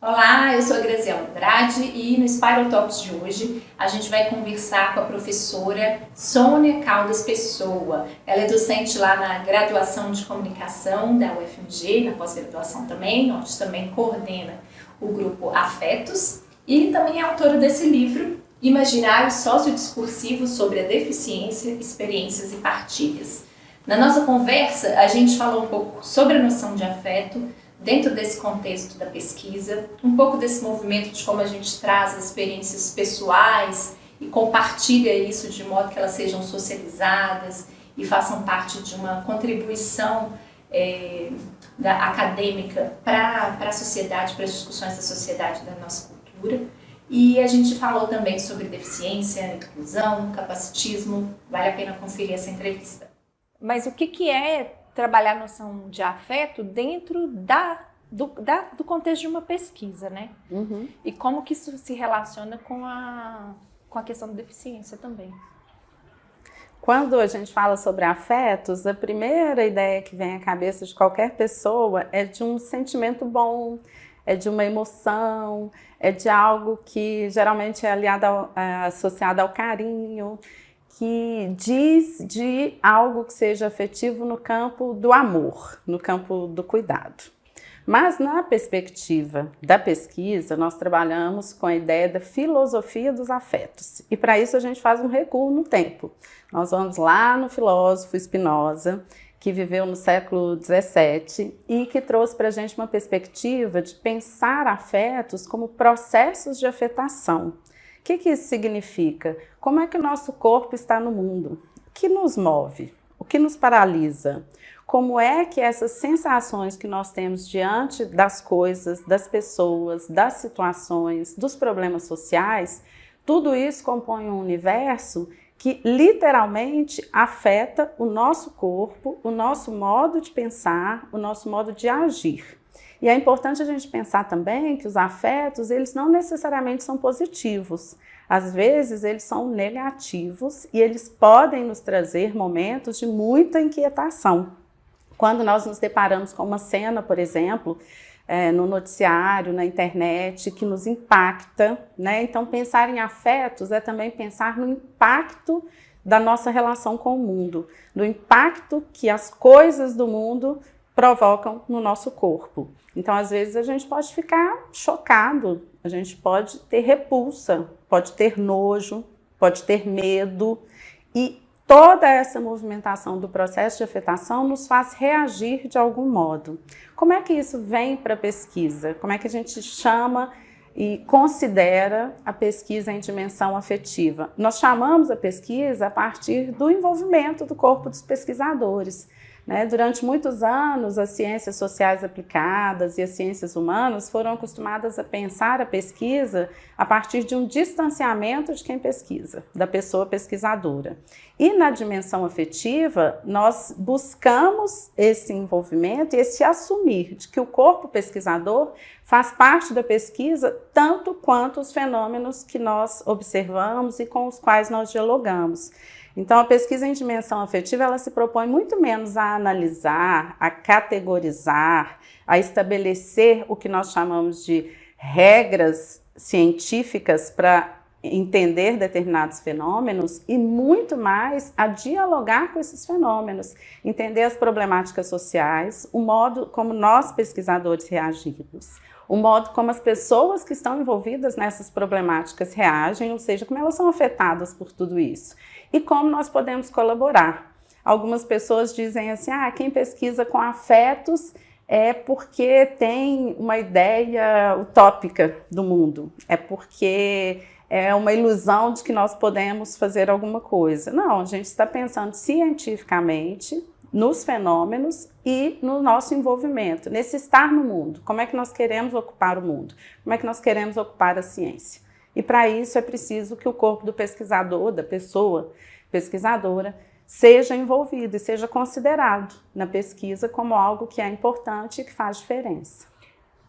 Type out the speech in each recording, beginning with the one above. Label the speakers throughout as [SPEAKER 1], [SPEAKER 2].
[SPEAKER 1] Olá, eu sou a Graziela Andrade e no Spiral Talks de hoje a gente vai conversar com a professora Sônia Caldas Pessoa. Ela é docente lá na graduação de comunicação da UFMG, na pós-graduação também, onde também coordena o grupo Afetos e também é autora desse livro, Imaginário Sociodiscursivo sobre a Deficiência, Experiências e Partilhas. Na nossa conversa, a gente falou um pouco sobre a noção de afeto, dentro desse contexto da pesquisa, um pouco desse movimento de como a gente traz as experiências pessoais e compartilha isso de modo que elas sejam socializadas e façam parte de uma contribuição acadêmica para a sociedade, para as discussões da sociedade, da nossa cultura. E a gente falou também sobre deficiência, inclusão, capacitismo. Vale a pena conferir essa entrevista.
[SPEAKER 2] Mas o que é trabalhar a noção de afeto dentro do contexto de uma pesquisa, né?
[SPEAKER 3] Uhum.
[SPEAKER 2] E como que isso se relaciona com a questão da deficiência também?
[SPEAKER 3] Quando a gente fala sobre afetos, a primeira ideia que vem à cabeça de qualquer pessoa é de um sentimento bom, é de uma emoção, é de algo que geralmente é associado ao carinho, que diz de algo que seja afetivo no campo do amor, no campo do cuidado. Mas na perspectiva da pesquisa, nós trabalhamos com a ideia da filosofia dos afetos. E para isso a gente faz um recuo no tempo. Nós vamos lá no filósofo Spinoza, que viveu no século XVII e que trouxe para a gente uma perspectiva de pensar afetos como processos de afetação. O que isso significa? Como é que o nosso corpo está no mundo? O que nos move? O que nos paralisa? Como é que essas sensações que nós temos diante das coisas, das pessoas, das situações, dos problemas sociais, tudo isso compõe um universo que literalmente afeta o nosso corpo, o nosso modo de pensar, o nosso modo de agir. E é importante a gente pensar também que os afetos, eles não necessariamente são positivos. Às vezes, eles são negativos e eles podem nos trazer momentos de muita inquietação. Quando nós nos deparamos com uma cena, por exemplo, no noticiário, na internet, que nos impacta, né? Então, pensar em afetos é também pensar no impacto da nossa relação com o mundo, do impacto que as coisas do mundo provocam no nosso corpo. Então, às vezes, a gente pode ficar chocado, a gente pode ter repulsa, pode ter nojo, pode ter medo, e toda essa movimentação do processo de afetação nos faz reagir de algum modo. Como é que isso vem para a pesquisa? Como é que a gente chama e considera a pesquisa em dimensão afetiva? Nós chamamos a pesquisa a partir do envolvimento do corpo dos pesquisadores. Durante muitos anos, as ciências sociais aplicadas e as ciências humanas foram acostumadas a pensar a pesquisa a partir de um distanciamento de quem pesquisa, da pessoa pesquisadora. E na dimensão afetiva, nós buscamos esse envolvimento e esse assumir de que o corpo pesquisador faz parte da pesquisa tanto quanto os fenômenos que nós observamos e com os quais nós dialogamos. Então, a pesquisa em dimensão afetiva, ela se propõe muito menos a analisar, a categorizar, a estabelecer o que nós chamamos de regras científicas para entender determinados fenômenos e muito mais a dialogar com esses fenômenos, entender as problemáticas sociais, o modo como nós pesquisadores reagimos, o modo como as pessoas que estão envolvidas nessas problemáticas reagem, ou seja, como elas são afetadas por tudo isso. E como nós podemos colaborar. Algumas pessoas dizem assim, quem pesquisa com afetos é porque tem uma ideia utópica do mundo, é porque é uma ilusão de que nós podemos fazer alguma coisa. Não, a gente está pensando cientificamente nos fenômenos e no nosso envolvimento, nesse estar no mundo. Como é que nós queremos ocupar o mundo? Como é que nós queremos ocupar a ciência? E para isso é preciso que o corpo do pesquisador, da pessoa pesquisadora, seja envolvido e seja considerado na pesquisa como algo que é importante e que faz diferença.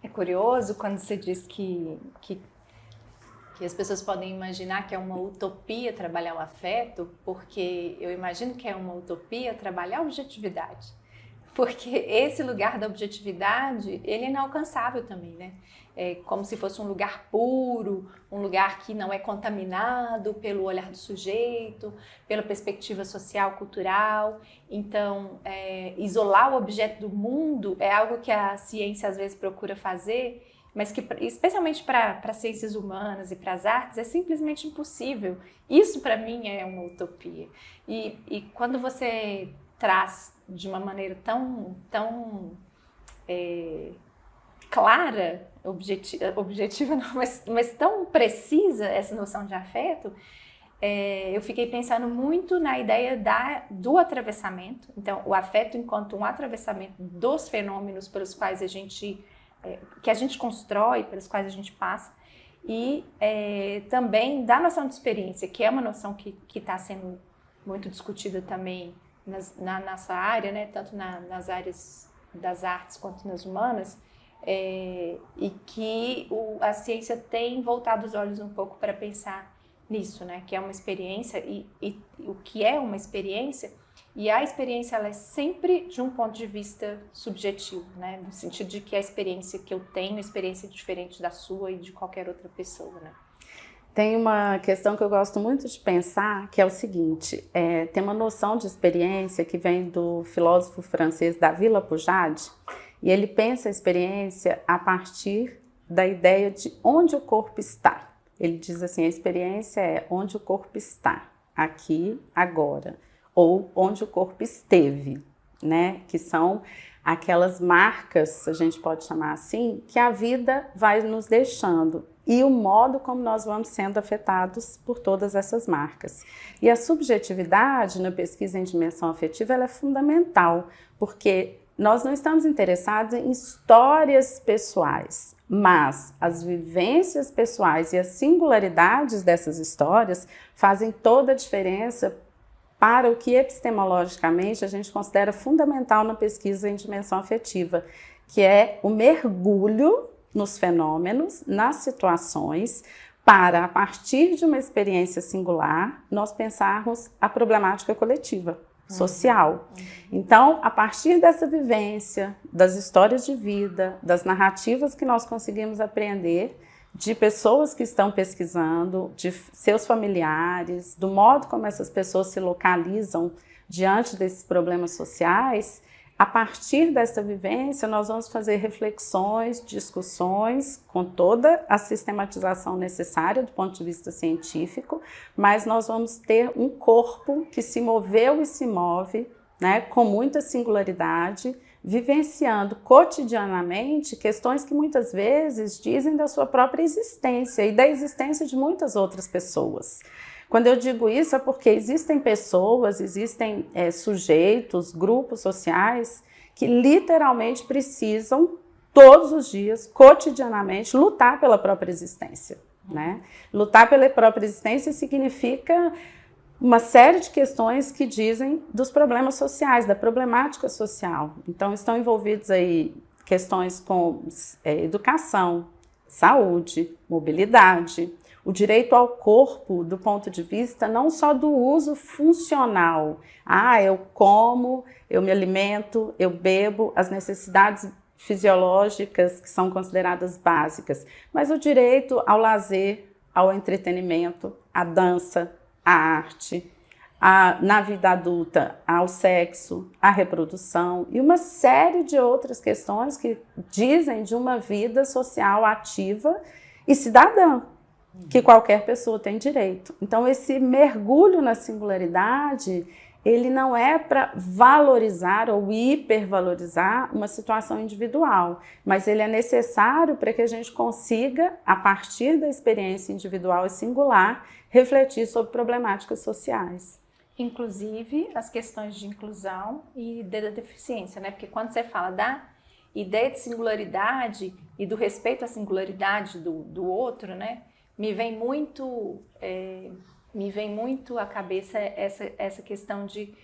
[SPEAKER 2] É curioso quando você diz que que as pessoas podem imaginar que é uma utopia trabalhar o afeto, porque eu imagino que é uma utopia trabalhar a objetividade. Porque esse lugar da objetividade, ele é inalcançável também, né? É como se fosse um lugar puro, um lugar que não é contaminado pelo olhar do sujeito, pela perspectiva social, cultural. Então, isolar o objeto do mundo é algo que a ciência às vezes procura fazer, mas que, especialmente para ciências humanas e para as artes, é simplesmente impossível. Isso, para mim, é uma utopia. E quando você traz de uma maneira tão clara, objetiva não, mas tão precisa essa noção de afeto, eu fiquei pensando muito na ideia do atravessamento. Então, o afeto enquanto um atravessamento dos fenômenos pelos quais que a gente constrói, pelos quais a gente passa, e também da noção de experiência, que é uma noção que está sendo muito discutida também na nossa área, né? Tanto nas áreas das artes quanto nas humanas, e que a ciência tem voltado os olhos um pouco para pensar nisso, né? Que é uma experiência e o que é uma experiência, e a experiência ela é sempre de um ponto de vista subjetivo, né? No sentido de que a experiência que eu tenho é experiência diferente da sua e de qualquer outra pessoa, né?
[SPEAKER 3] Tem uma questão que eu gosto muito de pensar, que é o seguinte, tem uma noção de experiência que vem do filósofo francês David Lapouade, e ele pensa a experiência a partir da ideia de onde o corpo está. Ele diz assim, a experiência é onde o corpo está, aqui, agora, ou onde o corpo esteve, né? Que são aquelas marcas, a gente pode chamar assim, que a vida vai nos deixando. E o modo como nós vamos sendo afetados por todas essas marcas. E a subjetividade na pesquisa em dimensão afetiva ela é fundamental, porque nós não estamos interessados em histórias pessoais, mas as vivências pessoais e as singularidades dessas histórias fazem toda a diferença para o que epistemologicamente a gente considera fundamental na pesquisa em dimensão afetiva, que é o mergulho nos fenômenos, nas situações, para, a partir de uma experiência singular, nós pensarmos a problemática coletiva, social. Então, a partir dessa vivência, das histórias de vida, das narrativas que nós conseguimos aprender, de pessoas que estão pesquisando, de seus familiares, do modo como essas pessoas se localizam diante desses problemas sociais, a partir dessa vivência, nós vamos fazer reflexões, discussões, com toda a sistematização necessária do ponto de vista científico, mas nós vamos ter um corpo que se moveu e se move, né, com muita singularidade, vivenciando cotidianamente questões que muitas vezes dizem da sua própria existência e da existência de muitas outras pessoas. Quando eu digo isso é porque existem pessoas, existem sujeitos, grupos sociais que literalmente precisam todos os dias, cotidianamente, lutar pela própria existência, né? Lutar pela própria existência significa uma série de questões que dizem dos problemas sociais, da problemática social. Então estão envolvidos aí questões com educação, saúde, mobilidade, o direito ao corpo do ponto de vista não só do uso funcional. Eu como, eu me alimento, eu bebo, as necessidades fisiológicas que são consideradas básicas, mas o direito ao lazer, ao entretenimento, à dança, à arte, na vida adulta, ao sexo, à reprodução e uma série de outras questões que dizem de uma vida social ativa e cidadã, que qualquer pessoa tem direito. Então, esse mergulho na singularidade, ele não é para valorizar ou hipervalorizar uma situação individual, mas ele é necessário para que a gente consiga, a partir da experiência individual e singular, refletir sobre problemáticas sociais.
[SPEAKER 2] Inclusive as questões de inclusão e da deficiência, né? Porque quando você fala da ideia de singularidade e do respeito à singularidade do outro, né? Me vem muito à cabeça essa questão de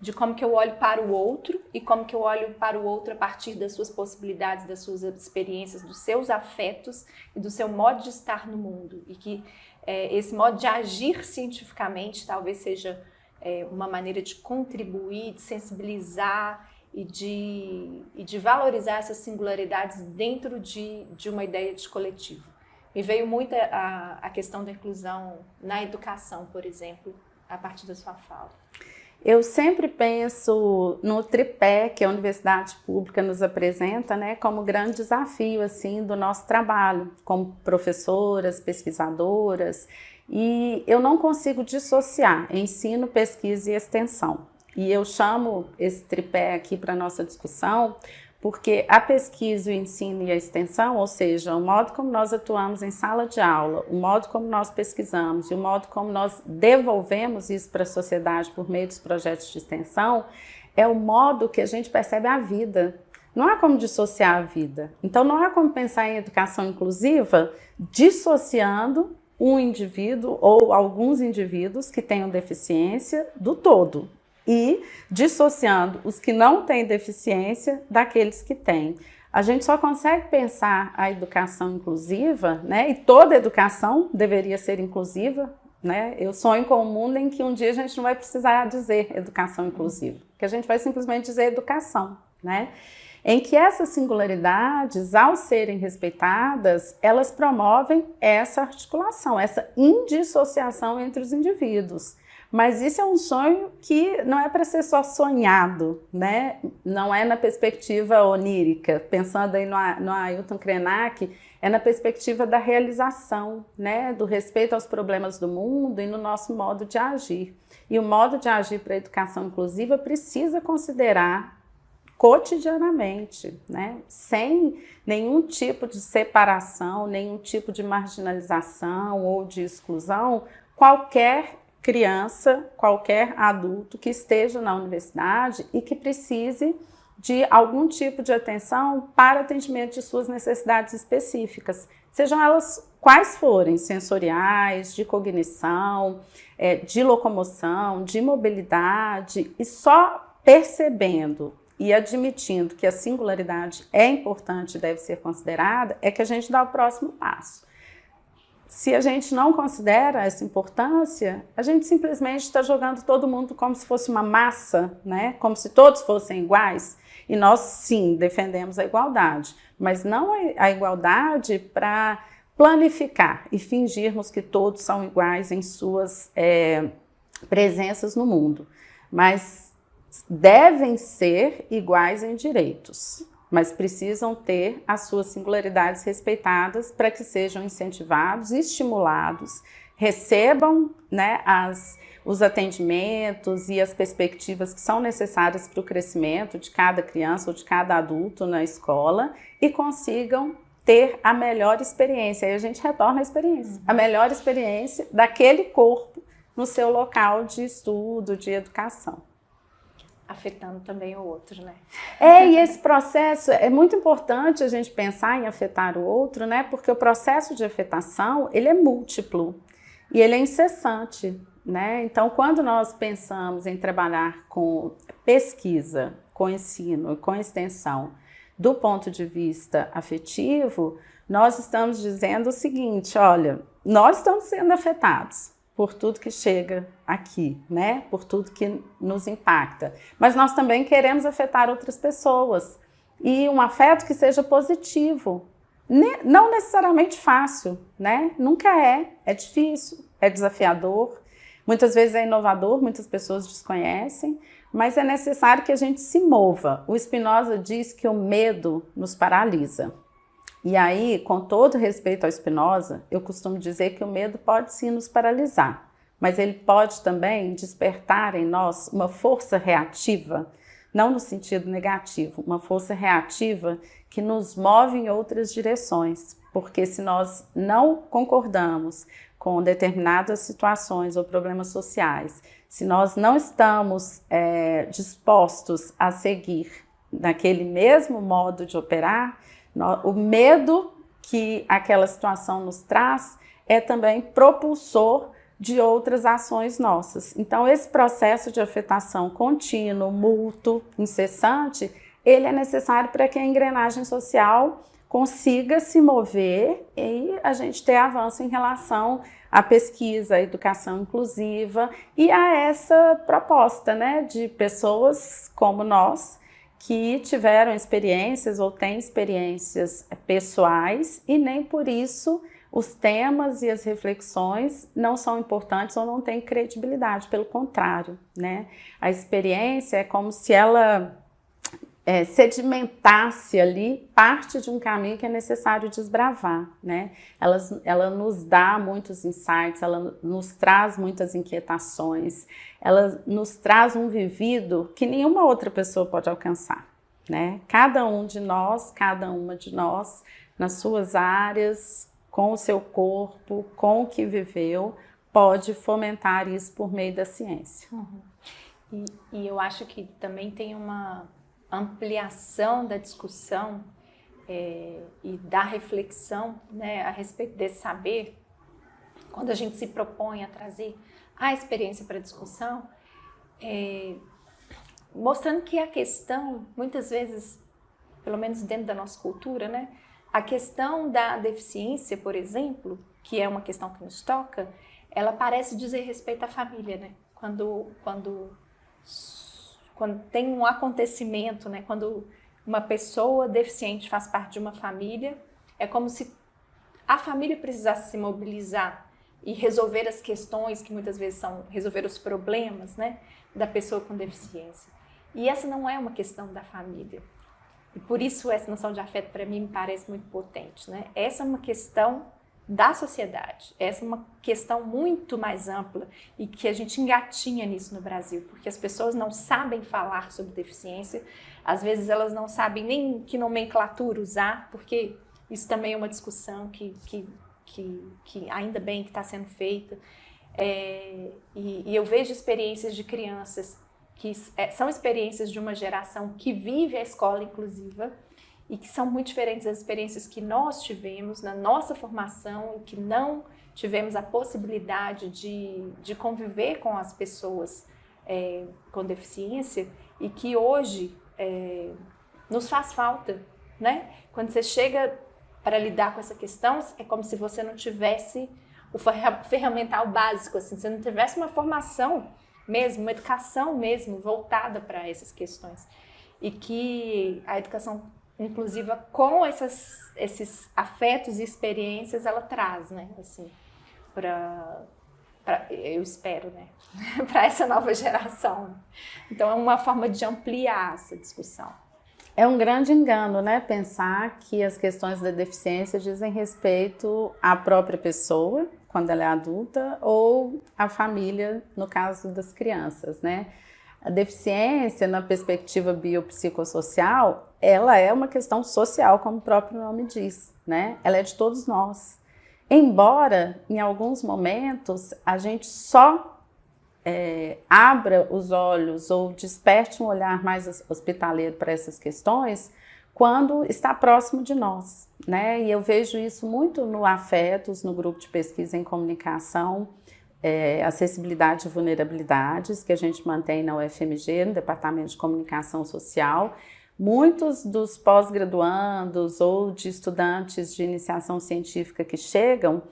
[SPEAKER 2] de como que eu olho para o outro e como que eu olho para o outro a partir das suas possibilidades, das suas experiências, dos seus afetos e do seu modo de estar no mundo. E que esse modo de agir cientificamente talvez seja uma maneira de contribuir, de sensibilizar e de valorizar essas singularidades dentro de uma ideia de coletivo. Me veio muito a questão da inclusão na educação, por exemplo, a partir da sua fala.
[SPEAKER 3] Eu sempre penso no tripé que a universidade pública nos apresenta, né, como grande desafio assim, do nosso trabalho, como professoras, pesquisadoras, e eu não consigo dissociar ensino, pesquisa e extensão. E eu chamo esse tripé aqui para a nossa discussão porque a pesquisa, o ensino e a extensão, ou seja, o modo como nós atuamos em sala de aula, o modo como nós pesquisamos e o modo como nós devolvemos isso para a sociedade por meio dos projetos de extensão, é o modo que a gente percebe a vida. Não há como dissociar a vida. Então, não há como pensar em educação inclusiva dissociando um indivíduo ou alguns indivíduos que tenham deficiência do todo. E dissociando os que não têm deficiência daqueles que têm. A gente só consegue pensar a educação inclusiva, né? E toda educação deveria ser inclusiva, né? Eu sonho com um mundo em que um dia a gente não vai precisar dizer educação inclusiva, que a gente vai simplesmente dizer educação, né? Em que essas singularidades, ao serem respeitadas, elas promovem essa articulação, essa indissociação entre os indivíduos. Mas isso é um sonho que não é para ser só sonhado, né? Não é na perspectiva onírica, pensando aí no Ailton Krenak, é na perspectiva da realização, né? Do respeito aos problemas do mundo e no nosso modo de agir. E o modo de agir para a educação inclusiva precisa considerar cotidianamente, né? Sem nenhum tipo de separação, nenhum tipo de marginalização ou de exclusão, qualquer criança, qualquer adulto que esteja na universidade e que precise de algum tipo de atenção para atendimento de suas necessidades específicas, sejam elas quais forem, sensoriais, de cognição, de locomoção, de mobilidade, e só percebendo e admitindo que a singularidade é importante e deve ser considerada, é que a gente dá o próximo passo. Se a gente não considera essa importância, a gente simplesmente está jogando todo mundo como se fosse uma massa, né? Como se todos fossem iguais. E nós, sim, defendemos a igualdade, mas não a igualdade para planificar e fingirmos que todos são iguais em suas presenças no mundo, mas devem ser iguais em direitos. Mas precisam ter as suas singularidades respeitadas para que sejam incentivados, estimulados, recebam, né, os atendimentos e as perspectivas que são necessárias para o crescimento de cada criança ou de cada adulto na escola e consigam ter a melhor experiência. Aí a gente retorna à experiência, a melhor experiência daquele corpo no seu local de estudo, de educação.
[SPEAKER 2] Afetando também o outro, né?
[SPEAKER 3] E esse processo, é muito importante a gente pensar em afetar o outro, né? Porque o processo de afetação, ele é múltiplo e ele é incessante, né? Então, quando nós pensamos em trabalhar com pesquisa, com ensino, com extensão, do ponto de vista afetivo, nós estamos dizendo o seguinte, olha, nós estamos sendo afetados por tudo que chega aqui, né? Por tudo que nos impacta. Mas nós também queremos afetar outras pessoas. E um afeto que seja positivo. Não necessariamente fácil, né? Nunca é difícil, é desafiador. Muitas vezes é inovador, muitas pessoas desconhecem, mas é necessário que a gente se mova. O Spinoza diz que o medo nos paralisa. E aí, com todo respeito ao Spinoza, eu costumo dizer que o medo pode sim nos paralisar, mas ele pode também despertar em nós uma força reativa, não no sentido negativo, uma força reativa que nos move em outras direções, porque se nós não concordamos com determinadas situações ou problemas sociais, se nós não estamos dispostos a seguir naquele mesmo modo de operar, o medo que aquela situação nos traz é também propulsor de outras ações nossas. Então, esse processo de afetação contínuo, mútuo, incessante, ele é necessário para que a engrenagem social consiga se mover e a gente ter avanço em relação à pesquisa, à educação inclusiva e a essa proposta, né, de pessoas como nós que tiveram experiências ou têm experiências pessoais e nem por isso os temas e as reflexões não são importantes ou não têm credibilidade, pelo contrário, né? A experiência é como se ela sedimentasse ali parte de um caminho que é necessário desbravar, né? Ela nos dá muitos insights, ela nos traz muitas inquietações, ela nos traz um vivido que nenhuma outra pessoa pode alcançar, né? Cada um de nós, cada uma de nós, nas suas áreas, com o seu corpo, com o que viveu, pode fomentar isso por meio da ciência.
[SPEAKER 2] Uhum. E eu acho que também tem uma ampliação da discussão e da reflexão, né, a respeito desse saber, quando a gente se propõe a trazer a experiência para a discussão, mostrando que a questão, muitas vezes, pelo menos dentro da nossa cultura, né, a questão da deficiência, por exemplo, que é uma questão que nos toca, ela parece dizer respeito à família, né? Quando tem um acontecimento, né? Quando uma pessoa deficiente faz parte de uma família, é como se a família precisasse se mobilizar e resolver as questões que muitas vezes são resolver os problemas, né, da pessoa com deficiência. E essa não é uma questão da família. E por isso essa noção de afeto para mim me parece muito potente, né? Essa é uma questão da sociedade, essa é uma questão muito mais ampla e que a gente engatinha nisso no Brasil, porque as pessoas não sabem falar sobre deficiência, às vezes elas não sabem nem que nomenclatura usar, porque isso também é uma discussão que ainda bem que está sendo feita, e eu vejo experiências de crianças que são experiências de uma geração que vive a escola inclusiva e que são muito diferentes das experiências que nós tivemos na nossa formação e que não tivemos a possibilidade de conviver com as pessoas com deficiência e que hoje nos faz falta, né? Quando você chega para lidar com essa questão, é como se você não tivesse o ferramental básico, assim, você não tivesse uma formação mesmo, uma educação mesmo voltada para essas questões. E que a educação inclusiva com esses afetos e experiências ela traz, né, assim, eu espero, né, para essa nova geração. Então é uma forma de ampliar essa discussão.
[SPEAKER 3] É um grande engano, né, pensar que as questões da deficiência dizem respeito à própria pessoa, quando ela é adulta, ou à família, no caso das crianças, né? A deficiência, na perspectiva biopsicossocial, ela é uma questão social, como o próprio nome diz, né? Ela é de todos nós. Embora, em alguns momentos, a gente só abra os olhos ou desperte um olhar mais hospitaleiro para essas questões quando está próximo de nós, né? E eu vejo isso muito no Afetos, no grupo de pesquisa em comunicação, acessibilidade e vulnerabilidades, que a gente mantém na UFMG, no Departamento de Comunicação Social. Muitos dos pós-graduandos ou de estudantes de iniciação científica que chegam,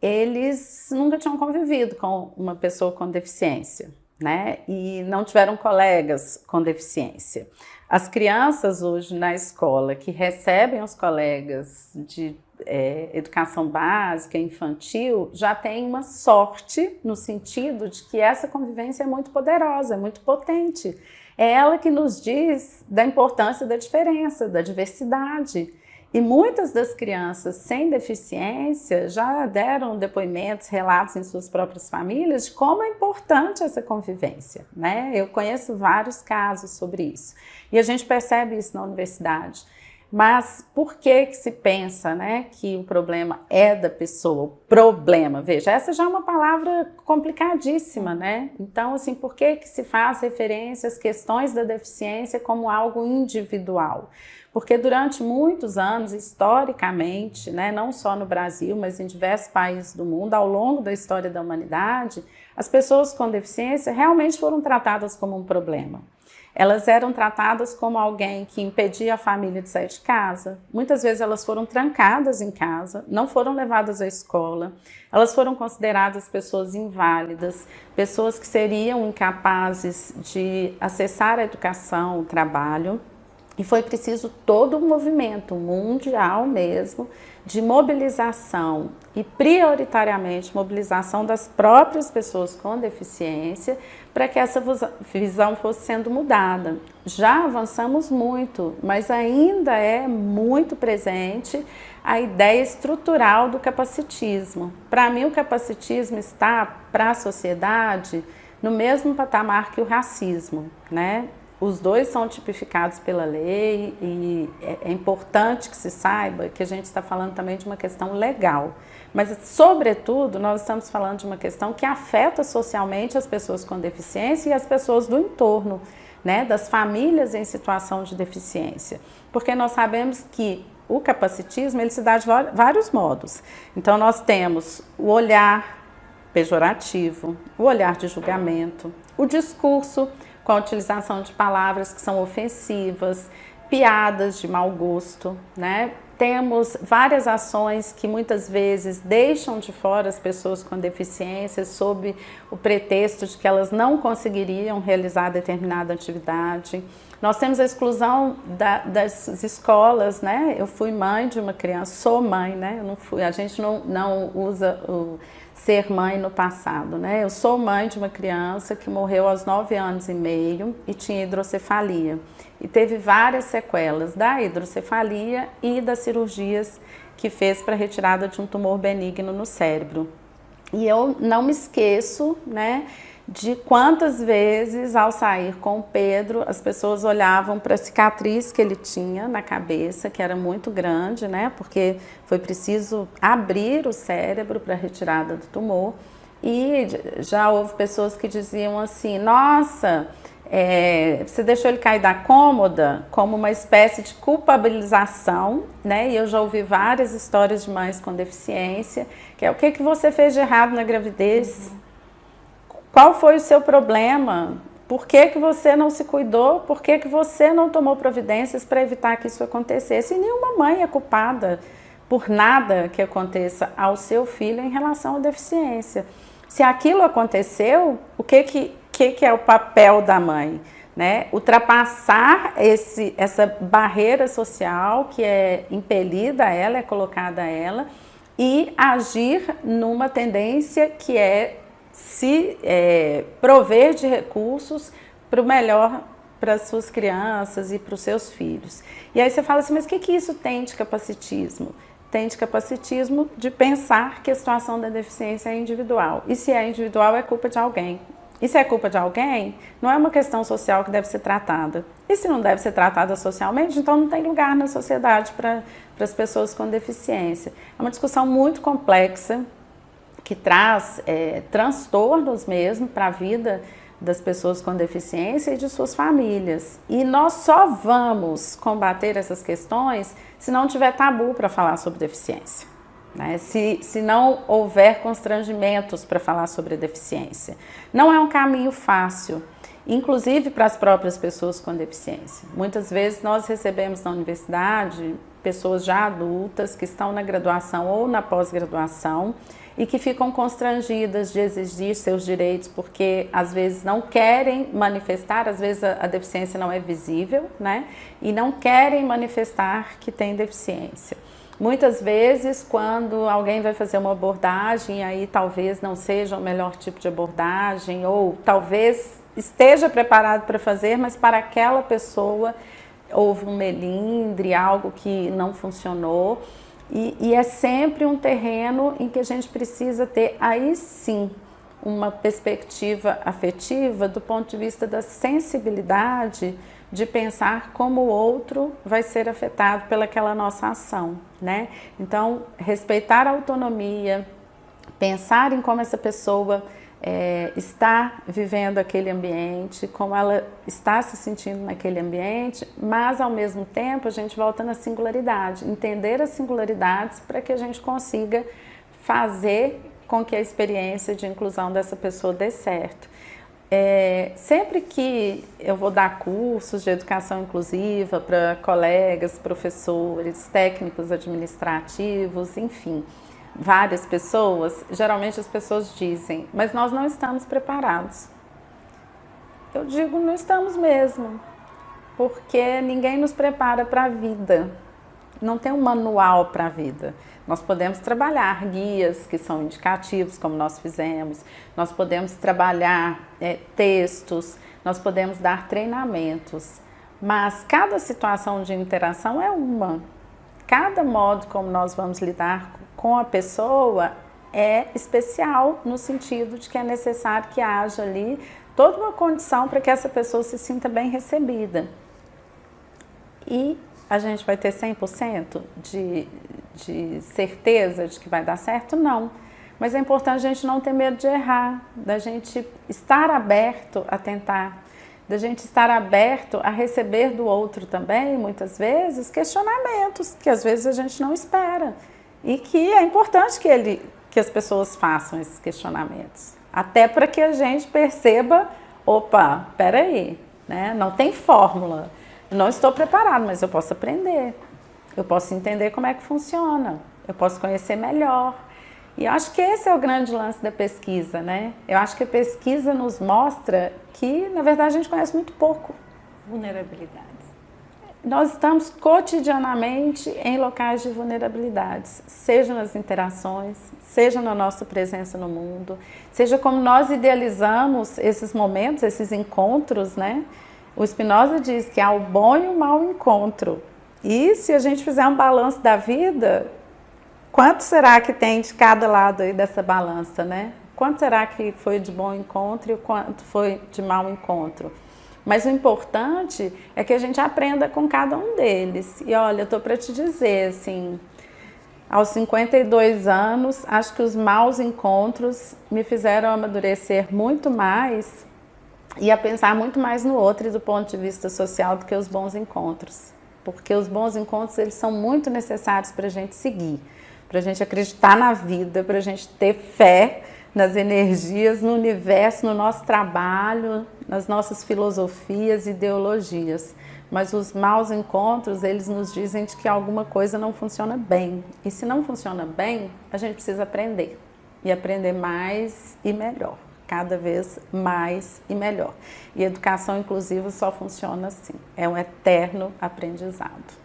[SPEAKER 3] eles nunca tinham convivido com uma pessoa com deficiência, né? E não tiveram colegas com deficiência. As crianças hoje na escola que recebem os colegas de educação básica, infantil, já têm uma sorte no sentido de que essa convivência é muito poderosa, é muito potente. É ela que nos diz da importância da diferença, da diversidade. E muitas das crianças sem deficiência já deram depoimentos, relatos em suas próprias famílias de como é importante essa convivência, né? Eu conheço vários casos sobre isso. E a gente percebe isso na universidade. Mas por que se pensa, né, que o problema é da pessoa? O problema, veja, essa já é uma palavra complicadíssima, né? Então, assim, por que se faz referência às questões da deficiência como algo individual? Porque durante muitos anos, historicamente, né, não só no Brasil, mas em diversos países do mundo, ao longo da história da humanidade, as pessoas com deficiência realmente foram tratadas como um problema. Elas eram tratadas como alguém que impedia a família de sair de casa. Muitas vezes elas foram trancadas em casa, não foram levadas à escola. Elas foram consideradas pessoas inválidas, pessoas que seriam incapazes de acessar a educação, o trabalho. E foi preciso todo um movimento mundial mesmo de mobilização e prioritariamente mobilização das próprias pessoas com deficiência para que essa visão fosse sendo mudada. Já avançamos muito, mas ainda é muito presente a ideia estrutural do capacitismo. Para mim, o capacitismo está para a sociedade no mesmo patamar que o racismo, né? Os dois são tipificados pela lei e é importante que se saiba que a gente está falando também de uma questão legal. Mas, sobretudo, nós estamos falando de uma questão que afeta socialmente as pessoas com deficiência e as pessoas do entorno, né, das famílias em situação de deficiência. Porque nós sabemos que o capacitismo ele se dá de vários modos. Então, nós temos o olhar pejorativo, o olhar de julgamento, o discurso com a utilização de palavras que são ofensivas, piadas de mau gosto, né? Temos várias ações que muitas vezes deixam de fora as pessoas com deficiência sob o pretexto de que elas não conseguiriam realizar determinada atividade. Nós temos a exclusão das escolas, né? Eu fui mãe de uma criança, sou mãe, né? A gente não usa o ser mãe no passado, né? Eu sou mãe de uma criança que morreu aos 9 anos e meio e tinha hidrocefalia. E teve várias sequelas da hidrocefalia e das cirurgias que fez para a retirada de um tumor benigno no cérebro. E eu não me esqueço, né, de quantas vezes, ao sair com o Pedro, as pessoas olhavam para a cicatriz que ele tinha na cabeça, que era muito grande, né? Porque foi preciso abrir o cérebro para a retirada do tumor. E já houve pessoas que diziam assim, nossa, você deixou ele cair da cômoda, como uma espécie de culpabilização, né? E eu já ouvi várias histórias de mães com deficiência, que é o que você fez de errado na gravidez? Qual foi o seu problema? Por que você não se cuidou? Por que você não tomou providências para evitar que isso acontecesse? E nenhuma mãe é culpada por nada que aconteça ao seu filho em relação à deficiência. Se aquilo aconteceu, o que é o papel da mãe? Né? Ultrapassar essa barreira social que é impelida a ela, é colocada a ela, e agir numa tendência que é se prover de recursos para o melhor para as suas crianças e para os seus filhos. E aí você fala assim, mas o que isso tem de capacitismo? Tem de capacitismo de pensar que a situação da deficiência é individual. E se é individual, é culpa de alguém. E se é culpa de alguém, não é uma questão social que deve ser tratada. E se não deve ser tratada socialmente, então não tem lugar na sociedade para as pessoas com deficiência. É uma discussão muito complexa, que traz transtornos mesmo para a vida das pessoas com deficiência e de suas famílias. E nós só vamos combater essas questões se não tiver tabu para falar sobre deficiência, né? Se não houver constrangimentos para falar sobre a deficiência. Não é um caminho fácil, inclusive para as próprias pessoas com deficiência. Muitas vezes nós recebemos na universidade pessoas já adultas que estão na graduação ou na pós-graduação e que ficam constrangidas de exigir seus direitos porque às vezes não querem manifestar, às vezes a deficiência não é visível, né? E não querem manifestar que tem deficiência. Muitas vezes, quando alguém vai fazer uma abordagem, aí talvez não seja o melhor tipo de abordagem, ou talvez esteja preparado para fazer, mas para aquela pessoa houve um melindre, algo que não funcionou. E é sempre um terreno em que a gente precisa ter, aí sim, uma perspectiva afetiva do ponto de vista da sensibilidade de pensar como o outro vai ser afetado pelaquela nossa ação, né? Então, respeitar a autonomia, pensar em como essa pessoa está vivendo aquele ambiente, como ela está se sentindo naquele ambiente, mas ao mesmo tempo a gente volta na singularidade, entender as singularidades para que a gente consiga fazer com que a experiência de inclusão dessa pessoa dê certo. Sempre que eu vou dar cursos de educação inclusiva para colegas, professores, técnicos administrativos, enfim, várias pessoas, geralmente as pessoas dizem, mas nós não estamos preparados. Eu digo, não estamos mesmo, porque ninguém nos prepara para a vida, não tem um manual para a vida. Nós podemos trabalhar guias que são indicativos, como nós fizemos, nós podemos trabalhar textos, nós podemos dar treinamentos, mas cada situação de interação é uma. Cada modo como nós vamos lidar com a pessoa é especial no sentido de que é necessário que haja ali toda uma condição para que essa pessoa se sinta bem recebida. E a gente vai ter 100% de certeza de que vai dar certo? Não. Mas é importante a gente não ter medo de errar, da gente estar aberto a tentar, da gente estar aberto a receber do outro também, muitas vezes, questionamentos que às vezes a gente não espera. E que é importante que as pessoas façam esses questionamentos. Até para que a gente perceba, opa, peraí, né? Não tem fórmula. Não estou preparado, mas eu posso aprender. Eu posso entender como é que funciona. Eu posso conhecer melhor. E eu acho que esse é o grande lance da pesquisa, né? Eu acho que a pesquisa nos mostra que, na verdade, a gente conhece muito pouco vulnerabilidades. Nós estamos cotidianamente em locais de vulnerabilidades, seja nas interações, seja na nossa presença no mundo, seja como nós idealizamos esses momentos, esses encontros, né? O Spinoza diz que há o bom e o mau encontro. E se a gente fizer um balanço da vida, quanto será que tem de cada lado aí dessa balança, né? Quanto será que foi de bom encontro e o quanto foi de mau encontro? Mas o importante é que a gente aprenda com cada um deles. E olha, eu estou para te dizer, assim, aos 52 anos, acho que os maus encontros me fizeram amadurecer muito mais e a pensar muito mais no outro e do ponto de vista social do que os bons encontros. Porque os bons encontros, eles são muito necessários para a gente seguir, para a gente acreditar na vida, para a gente ter fé nas energias, no universo, no nosso trabalho, nas nossas filosofias e ideologias. Mas os maus encontros, eles nos dizem de que alguma coisa não funciona bem. E se não funciona bem, a gente precisa aprender. E aprender mais e melhor. Cada vez mais e melhor. E educação inclusiva só funciona assim. É um eterno aprendizado.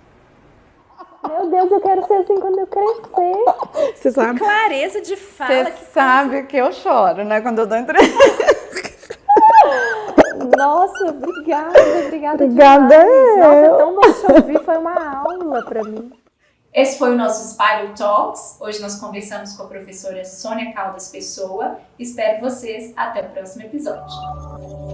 [SPEAKER 2] Meu Deus, eu quero ser assim quando eu crescer.
[SPEAKER 3] Você sabe?
[SPEAKER 2] Que clareza de fala.
[SPEAKER 3] Você sabe que eu choro, né? Quando eu dou entrevista.
[SPEAKER 2] Nossa, obrigada
[SPEAKER 3] Obrigada
[SPEAKER 2] demais. Nossa, é tão bom te ouvir, foi uma aula para mim.
[SPEAKER 1] Esse foi o nosso Spiral Talks. Hoje nós conversamos com a professora Sônia Caldas Pessoa. Espero vocês até o próximo episódio.